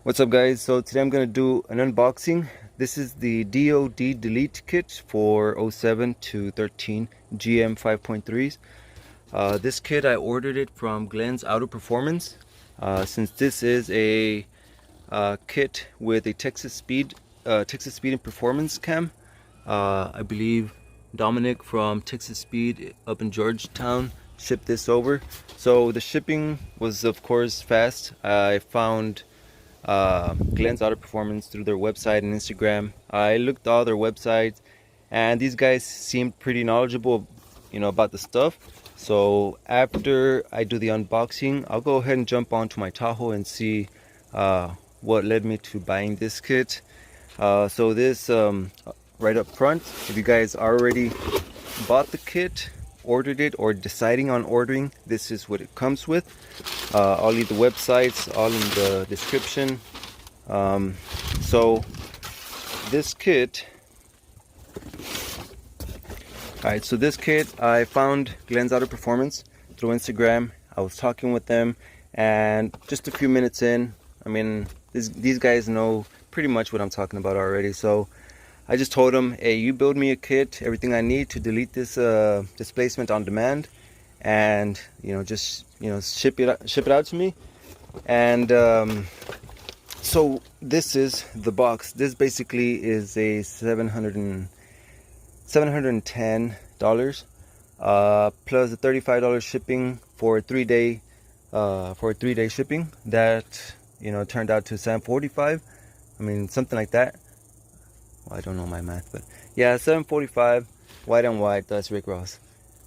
What's up, guys? So today I'm going to do an unboxing. This is the DOD delete kit for 07 to 13 GM 5.3s. This kit, I ordered it from Glenn's Auto Performance. Since this is a kit with a Texas Speed and Performance cam, I believe Dominic from Texas Speed up in Georgetown shipped this over. So the shipping was, of course, fast. I found Glenn's Auto Performance through their website and Instagram. I looked at all their websites, and these guys seemed pretty knowledgeable, about the stuff. So after I do the unboxing, I'll go ahead and jump onto my Tahoe and see what led me to buying this kit. So this right up front, if you guys already bought the kit, ordered it, or deciding on ordering, this is what it comes with. I'll leave the websites all in the description. So this kit, alright, so this kit, I found Glenn's Auto Performance through Instagram. I was talking with them, and just a few minutes in, I mean, these guys know pretty much what I'm talking about already. So I just told them, hey, you build me a kit, everything I need to delete this displacement on demand, and just ship it out to me. And so this is the box. This basically is a $710 plus a $35 shipping for a 3-day shipping. That turned out to $745. I mean, something like that. Well, I don't know my math, but yeah, $745. White on white. That's Rick Ross.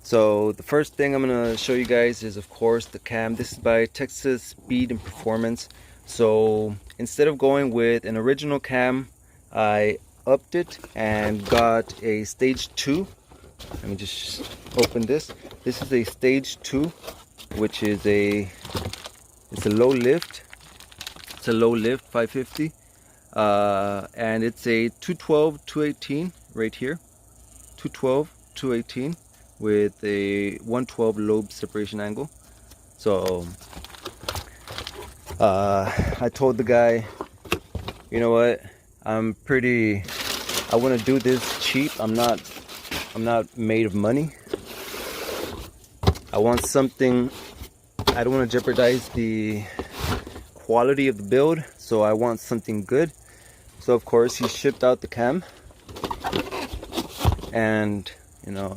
So the first thing I'm gonna show you guys is, of course, the cam. This is by Texas Speed and Performance. So instead of going with an original cam, I upped it and got a stage 2. Let me just open this. This is a stage 2, which is it's a low lift. It's a low lift 550. And it's a 212-218 right here. 212-218 with a 112 lobe separation angle. So I told the guy, you know what, I want to do this cheap. I'm not made of money. I want something, I don't want to jeopardize the quality of the build, so I want something good. So of course he shipped out the cam, and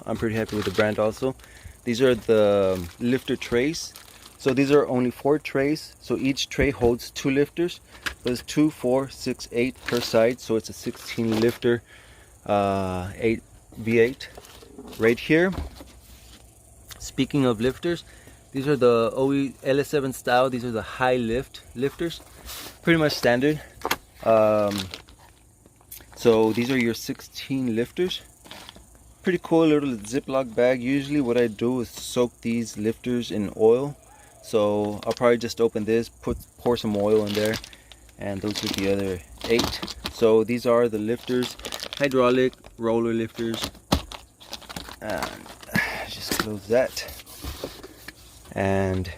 I'm pretty happy with the brand also. These are the lifter trays. So these are only 4 trays, so each tray holds 2 lifters. There's 2, 4, 6, 8 per side, so it's a 16 lifter 8 V8 right here. Speaking of lifters, these are the OE LS7 style. These are the high lifters, pretty much standard. So these are your 16 lifters. Pretty cool little Ziploc bag. Usually what I do is soak these lifters in oil. So I'll probably just open this, pour some oil in there, and those are the other 8. So these are the lifters, hydraulic roller lifters. And just close that. And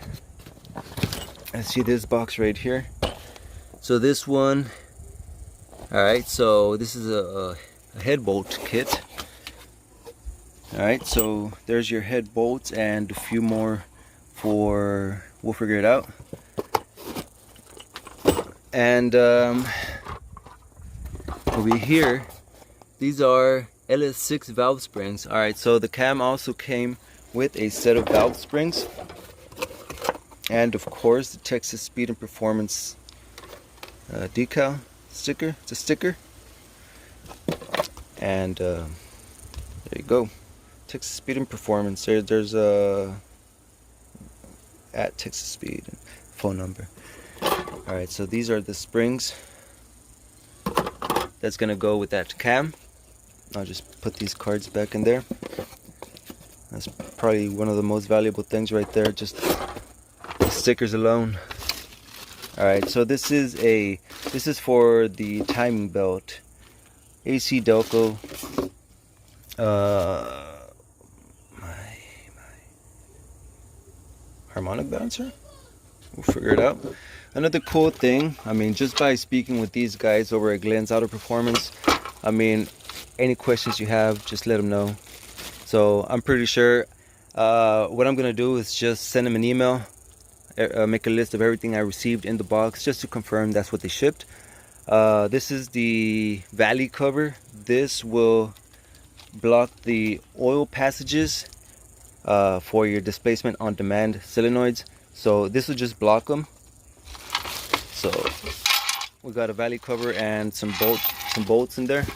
let's see this box right here. So this one, alright, so this is a head bolt kit. Alright, so there's your head bolts and a few more for, we'll figure it out. And over here, these are LS6 valve springs. Alright, so the cam also came with a set of valve springs, and of course the Texas Speed and Performance decal sticker. It's a sticker, and there you go, Texas Speed and Performance. There's a at Texas Speed and phone number. Alright, so these are the springs that's gonna go with that cam. I'll just put these cards back in there. That's probably one of the most valuable things right there, just the stickers alone. Alright, so this is for the timing belt. AC Delco. My harmonic balancer? We'll figure it out. Another cool thing, I mean, just by speaking with these guys over at Glenn's Auto Performance, I mean, any questions you have, just let them know. So I'm pretty sure what I'm gonna do is just send them an email, make a list of everything I received in the box just to confirm that's what they shipped. This is the valley cover. This will block the oil passages for your displacement on demand solenoids. So this will just block them. So we got a valley cover and some bolts in there.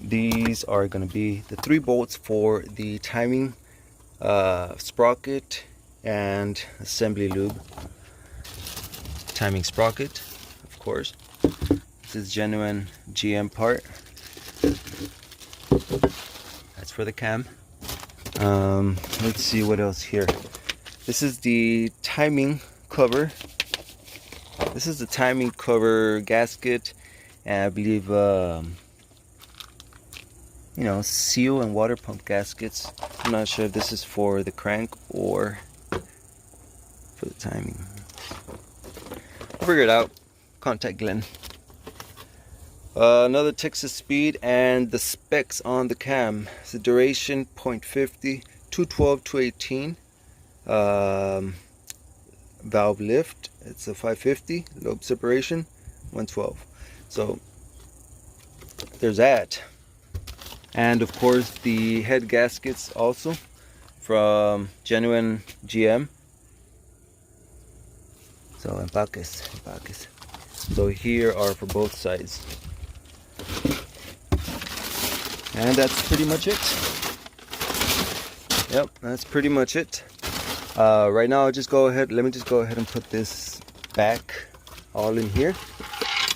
These are going to be the 3 bolts for the timing sprocket and assembly lube. Timing sprocket, of course. This is genuine GM part. That's for the cam. Let's see what else here. This is the timing cover. This is the timing cover gasket, and I believe you know, seal and water pump gaskets. I'm not sure if this is for the crank or for the timing. I'll figure it out. Contact Glenn. Another Texas speed and the specs on the cam. It's the duration 0.50, 212, 218. Valve lift, it's a 550. Lobe separation, 112. So there's that. And of course the head gaskets also from genuine GM. So empaques. So here are for both sides. And that's pretty much it. Yep, that's pretty much it. Right now let me just go ahead and put this back all in here.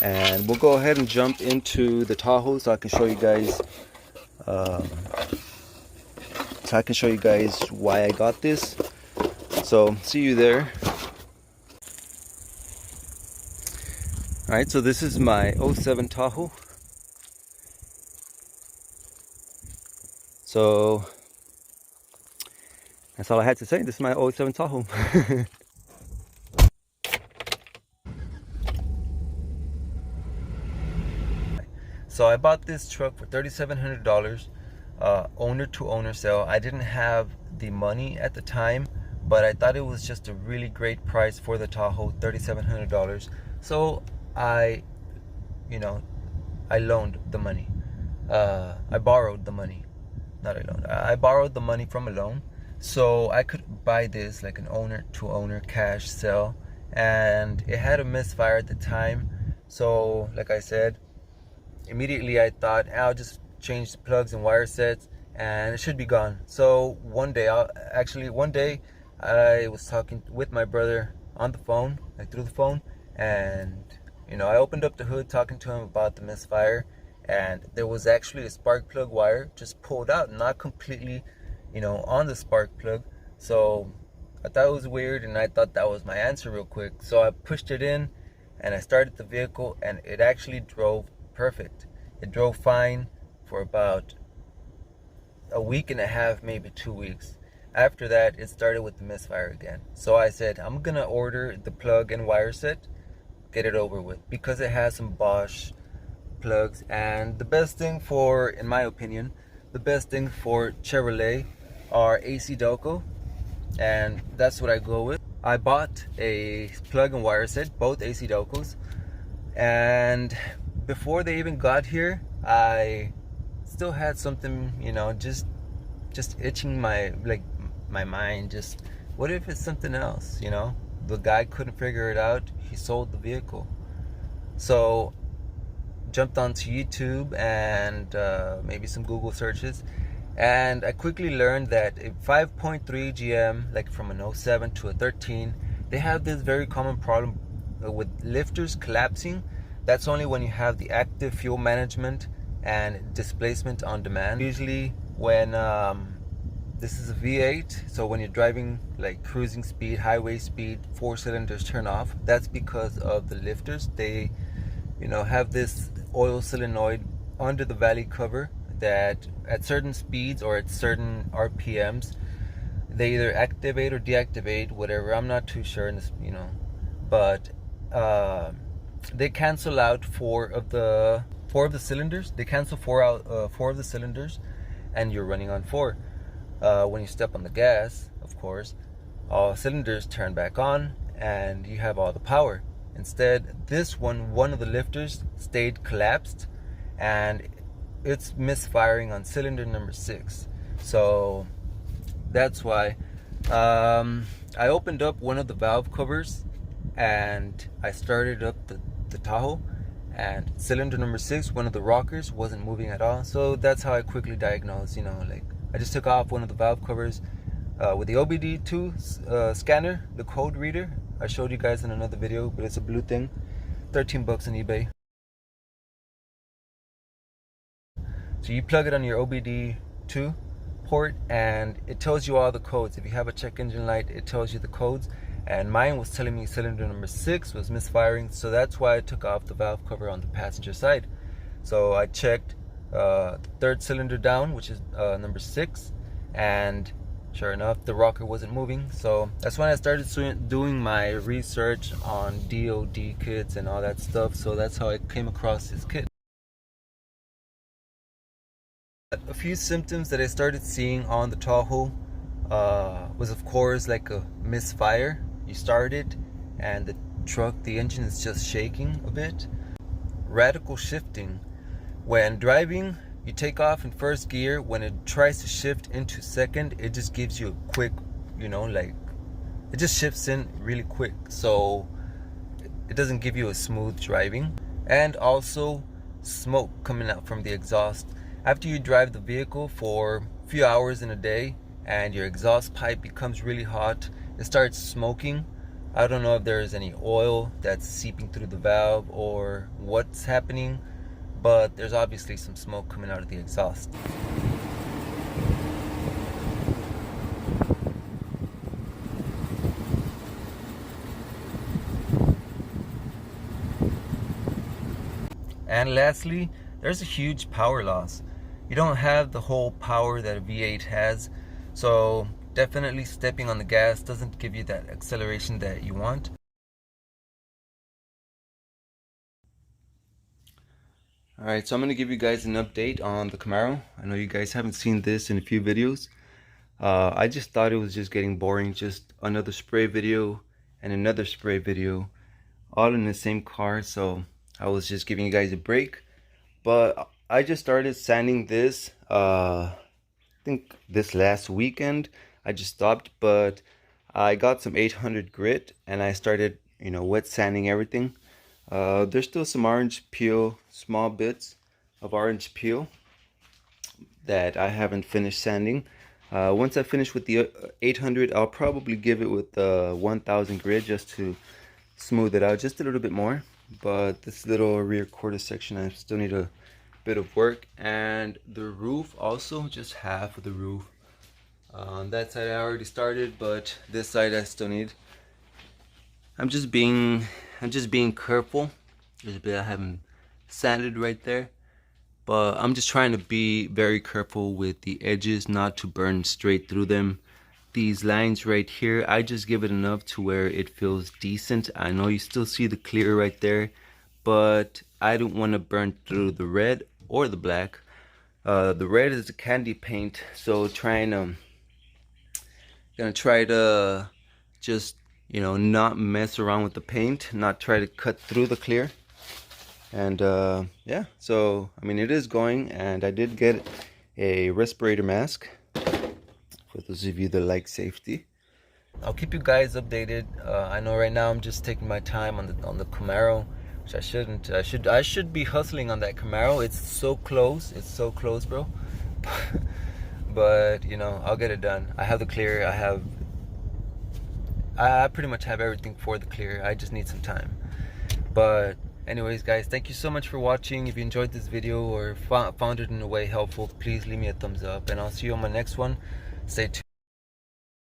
And we'll go ahead and jump into the Tahoe so I can show you guys why I got this. So see you there. Alright, so this is my 07 Tahoe. So that's all I had to say. This is my 07 Tahoe. So I bought this truck for $3,700, owner to owner sale. I didn't have the money at the time, but I thought it was just a really great price for the Tahoe, $3,700. So I loaned the money. I borrowed the money. I borrowed the money from a loan, so I could buy this like an owner to owner cash sale. And it had a misfire at the time, so like I said, immediately I thought I'll just change the plugs and wire sets and it should be gone. So one day I was talking with my brother on the phone, like through the phone, and I opened up the hood talking to him about the misfire, and there was actually a spark plug wire just pulled out, not completely on the spark plug. So I thought it was weird, and I thought that was my answer real quick. So I pushed it in and I started the vehicle, and it actually drove perfect. It drove fine for about a week and a half, maybe 2 weeks. After that, it started with the misfire again. So I said, I'm gonna order the plug and wire set, get it over with, because it has some Bosch plugs. And the best thing for, in my opinion, the best thing for Chevrolet are AC Delco, and that's what I go with. I bought a plug and wire set, both AC Delcos, and before they even got here, I still had something, just itching my mind. Just, what if it's something else? The guy couldn't figure it out. He sold the vehicle. So jumped onto YouTube and maybe some Google searches, and I quickly learned that a 5.3 GM, like from an 07 to a 13, they have this very common problem with lifters collapsing. That's only when you have the active fuel management and displacement on demand. Usually when this is a V8, so when you're driving like cruising speed, highway speed, 4 cylinders turn off. That's because of the lifters. They have this oil solenoid under the valley cover that at certain speeds or at certain RPMs, they either activate or deactivate, whatever. I'm not too sure in this, but they cancel out four of the cylinders. They cancel four of the cylinders, and you're running on four. When you step on the gas, of course, all cylinders turn back on and you have all the power. Instead, this one of the lifters stayed collapsed, and it's misfiring on cylinder number 6. So that's why I opened up one of the valve covers and I started up the Tahoe, and cylinder number 6, one of the rockers, wasn't moving at all. So that's how I quickly diagnosed, like I just took off one of the valve covers with the OBD2 scanner, the code reader. I showed you guys in another video, but it's a blue thing, 13 bucks on eBay. So you plug it on your OBD2 port and it tells you all the codes. If you have a check engine light, it tells you the codes, and mine was telling me cylinder number 6 was misfiring, so that's why I took off the valve cover on the passenger side. So I checked the third cylinder down, which is number 6, and sure enough the rocker wasn't moving. So that's when I started doing my research on DOD kits and all that stuff. So that's how I came across this kit. A few symptoms that I started seeing on the Tahoe was, of course, like a misfire. You start it and the engine is just shaking a bit. Radical shifting. When driving, you take off in first gear. When it tries to shift into second, it just gives you a quick, like it just shifts in really quick. So it doesn't give you a smooth driving. And also smoke coming out from the exhaust. After you drive the vehicle for a few hours in a day and your exhaust pipe becomes really hot, it starts smoking. I don't know if there is any oil that's seeping through the valve or what's happening, but there's obviously some smoke coming out of the exhaust. And lastly, there's a huge power loss. You don't have the whole power that a V8 has, so definitely stepping on the gas doesn't give you that acceleration that you want. Alright, so I'm going to give you guys an update on the Camaro. I know you guys haven't seen this in a few videos. I just thought it was just getting boring, just another spray video and another spray video, all in the same car, so I was just giving you guys a break. But I just started sanding this, I think this last weekend. I just stopped, but I got some 800 grit and I started, wet sanding everything. There's still some orange peel, small bits of orange peel that I haven't finished sanding. Once I finish with the 800, I'll probably give it with the 1000 grit just to smooth it out just a little bit more. But this little rear quarter section, I still need a bit of work, and the roof also, just half of the roof. On that side I already started, but this side I still need. I'm just being careful. There's a bit I haven't sanded right there, but I'm just trying to be very careful with the edges, not to burn straight through them. These lines right here, I just give it enough to where it feels decent. I know you still see the clear right there, but I don't want to burn through the red or the black. The red is a candy paint, so gonna try to just not mess around with the paint, not try to cut through the clear. And yeah, so I mean, it is going, and I did get a respirator mask for those of you that like safety. I'll keep you guys updated. I know right now I'm just taking my time on the Camaro, which I shouldn't. I should be hustling on that Camaro. It's so close. It's so close, bro. But I'll get it done. I have the clear. I pretty much have everything for the clear. I just need some time. But anyways, guys, thank you so much for watching. If you enjoyed this video or found it in a way helpful, please leave me a thumbs up, and I'll see you on my next one. Stay tuned.